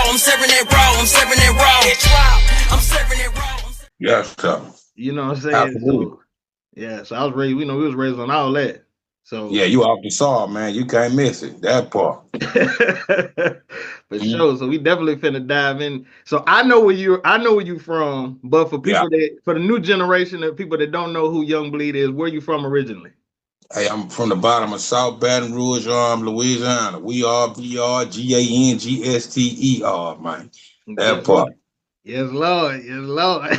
I'm serving it raw. I'm serving it raw. I'm serving it raw. Yes, sir. You know what I'm saying? Absolutely. So, yeah, so I was raised, we was raised on all that. So yeah, you off the saw, man. You can't miss it. That part. For sure. So we definitely finna dive in. So I know where you from, but for people for the new generation of people that don't know who Young Bleed is, where you from originally? Hey, I'm from the bottom of South Baton Rouge, Louisiana. We are Gangster, man. That part. Yes, Lord. Yes, Lord.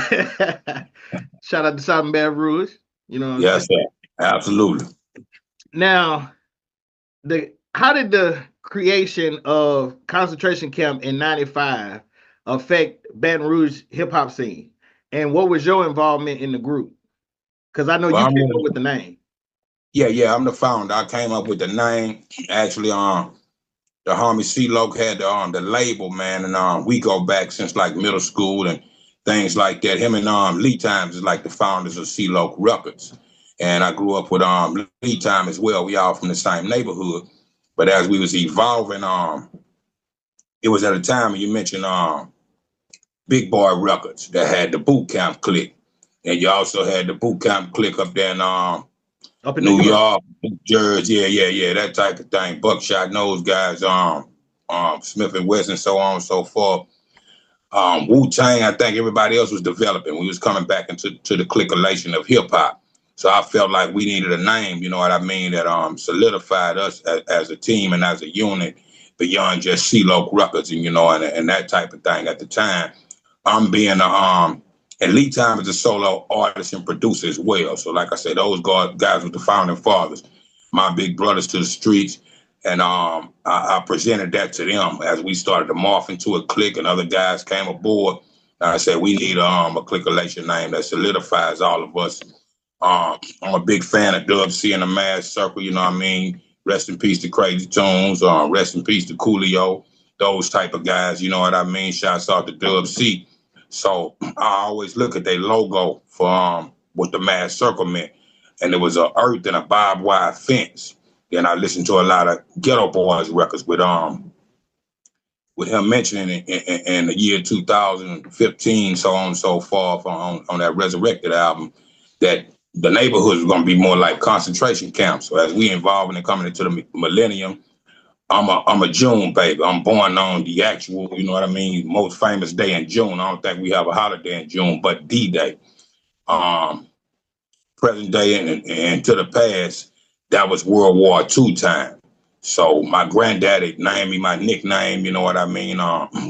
Shout out to South Baton Rouge. You know what I'm saying? Yes, sir. Absolutely. Now, how did the creation of concentration camp in '95 affect Baton Rouge hip hop scene? And what was your involvement in the group? Because I know you came up with the name. Yeah, I'm the founder. I came up with the name. Actually, the homie C-Loc had the label, man, and we go back since like middle school and things like that. Him and Lee Times is like the founders of C-Loc Records. And I grew up with Lee Time as well. We all from the same neighborhood. But as we was evolving, it was at a time when you mentioned Big Boy Records that had the boot camp clique. And you also had the boot camp clique up there in up in New York, New Jersey, yeah, that type of thing. Buckshot and those guys, Smith and Wesson, and so on and so forth. Wu-Tang, I think everybody else was developing. We was coming back into the clicolation of hip hop. So I felt like we needed a name, you know what I mean, that solidified us as a team and as a unit beyond just C-Loc Records and, you know, and that type of thing at the time. I'm being and Lee Time is a solo artist and producer as well. So like I said, those guys were the founding fathers, my big brothers to the streets. And I presented that to them as we started to morph into a clique and other guys came aboard. And I said, we need a clicolation name that solidifies all of us. I'm a big fan of Dub C and the Mass Circle, you know what I mean? Rest in peace to Crazy Tunes, rest in peace to Coolio, those type of guys, you know what I mean? Shouts out to Dub C. So I always look at their logo for what the Mass Circle meant. And it was a earth and a barbed wire fence. Then I listened to a lot of Ghetto Boys records with him mentioning in the year 2015, so on and so forth, on that Resurrected album, that the neighborhoods were going to be more like concentration camps. So as we evolving and coming into the millennium, I'm a June baby. I'm born on the actual, you know what I mean, most famous day in June. I don't think we have a holiday in June, but D-Day. Present day and to the past, that was World War II time. So my granddaddy named me my nickname, you know what I mean?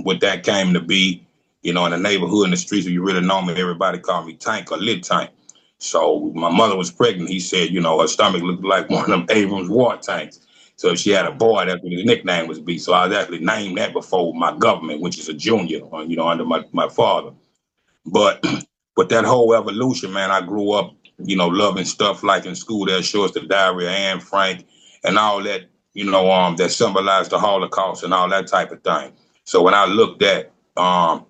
What that came to be, you know, in the neighborhood, in the streets, if you really know me, everybody called me Tank or Lit Tank. So my mother was pregnant. He said, you know, her stomach looked like one of them Abrams war tanks. So if she had a boy, that's what his nickname was be. So I was actually named that before my government, which is a junior, you know, under my father. But with that whole evolution, man, I grew up, you know, loving stuff like in school that shows the Diary of Anne Frank and all that, you know, that symbolized the Holocaust and all that type of thing. So when I looked at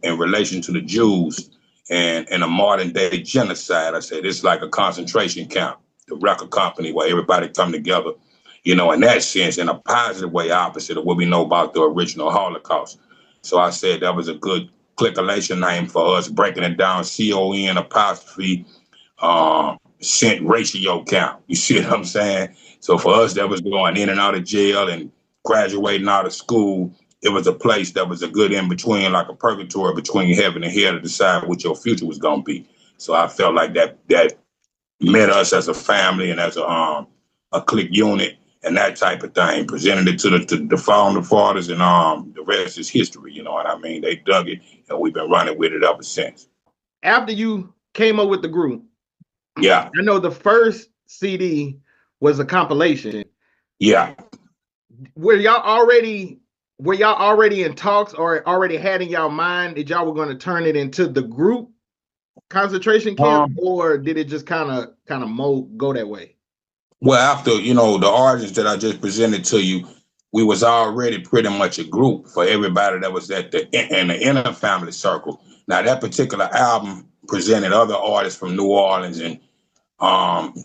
in relation to the Jews and a modern day genocide, I said it's like a concentration camp, the record company where everybody come together, you know, in that sense, in a positive way, opposite of what we know about the original Holocaust. So I said that was a good clicolation name for us, breaking it down, C-O-N apostrophe cent ratio count. You see what I'm saying? So for us, that was going in and out of jail and graduating out of school. It was a place that was a good in-between, like a purgatory between heaven and hell to decide what your future was going to be. So I felt like that met us as a family and as a clique unit and that type of thing. Presented it to the founder fathers and the rest is history. You know what I mean? They dug it and we've been running with it ever since. After you came up with the group, yeah, I know the first CD was a compilation. Yeah. Were y'all already in talks or already had in y'all mind that y'all were going to turn it into the group concentration camp, or did it just kind of go that way? Well, after, you know, the origins that I just presented to you, we was already pretty much a group for everybody that was in the inner family circle. Now, that particular album presented other artists from New Orleans and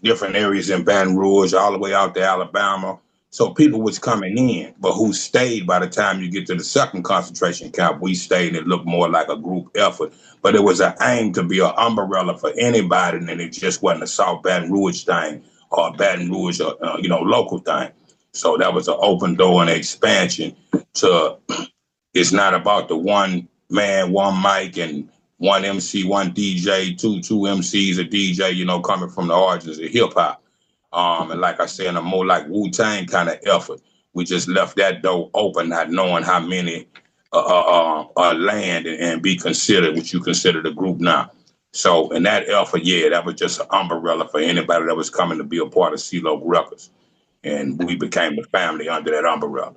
different areas in Baton Rouge, all the way out to Alabama, So people was coming in, but who stayed by the time you get to the second concentration camp, we stayed and it looked more like a group effort. But it was an aim to be an umbrella for anybody, and it just wasn't a South Baton Rouge thing or a Baton Rouge, local thing. So that was an open door and expansion to, it's not about the one man, one mic, and one MC, one DJ, two MCs, a DJ, coming from the origins of hip hop. And like I said, a more like Wu-Tang kind of effort. We just left that door open, not knowing how many land and be considered what you consider the group now. So in that effort, yeah, that was just an umbrella for anybody that was coming to be a part of C-Loc Records. And we became the family under that umbrella.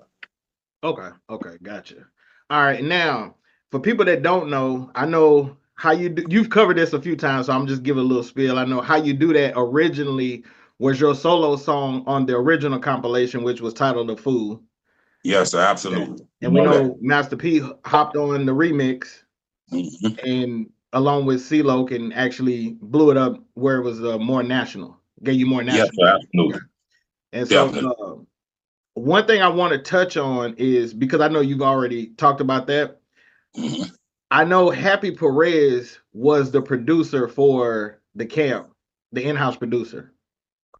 Okay, gotcha. All right, now, for people that don't know, I know how you do, you've covered this a few times, so I'm just giving a little spiel. I know how you do that originally was your solo song on the original compilation, which was titled "The Fool." Yes, sir, absolutely. And we know Master P hopped on the remix, and along with C-Loc, and actually blew it up where it was more national, gave you more national. Yes, sir, absolutely. And so one thing I want to touch on is, because I know you've already talked about that. I know Happy Perez was the producer for the camp, the in-house producer.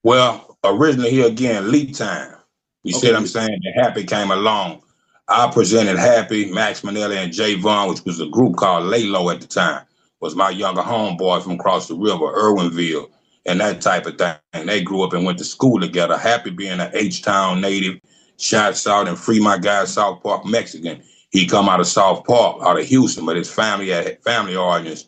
Well, originally here again, lead time. You see what I'm saying? The Happy came along. I presented Happy, Max Manelli, and J Vaughn, which was a group called Lay Low at the time. Was my younger homeboy from across the river, Irwinville, and that type of thing. They grew up and went to school together. Happy being an H-Town native, shouts out and free my guy, South Park Mexican. He come out of South Park, out of Houston, but his family had family origins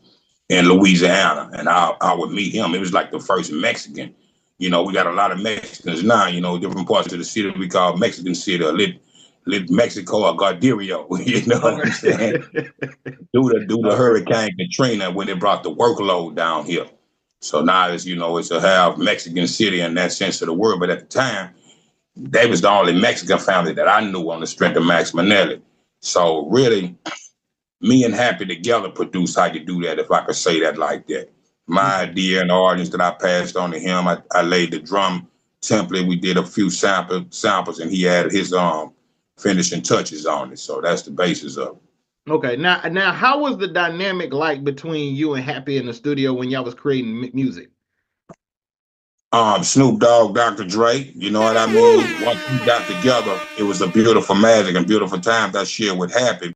in Louisiana. And I would meet him. It was like the first Mexican. We got a lot of Mexicans now, different parts of the city we call Mexican City, or Lit Mexico, or Garderio, you know what I'm saying? due to Hurricane Katrina, when they brought the workload down here. So now it's a half Mexican city in that sense of the word. But at the time, they was the only Mexican family that I knew on the strength of Max Manelli. So really, me and Happy together produced How You Do That, if I could say that like that. My idea and the audience that I passed on to him, I laid the drum template. We did a few samples, and he added his finishing touches on it. So that's the basis of it. Okay, now, how was the dynamic like between you and Happy in the studio when y'all was creating music? Snoop Dogg, Dr. Dre, you know what I mean? Once we got together, it was a beautiful magic and beautiful time that I shared with Happy.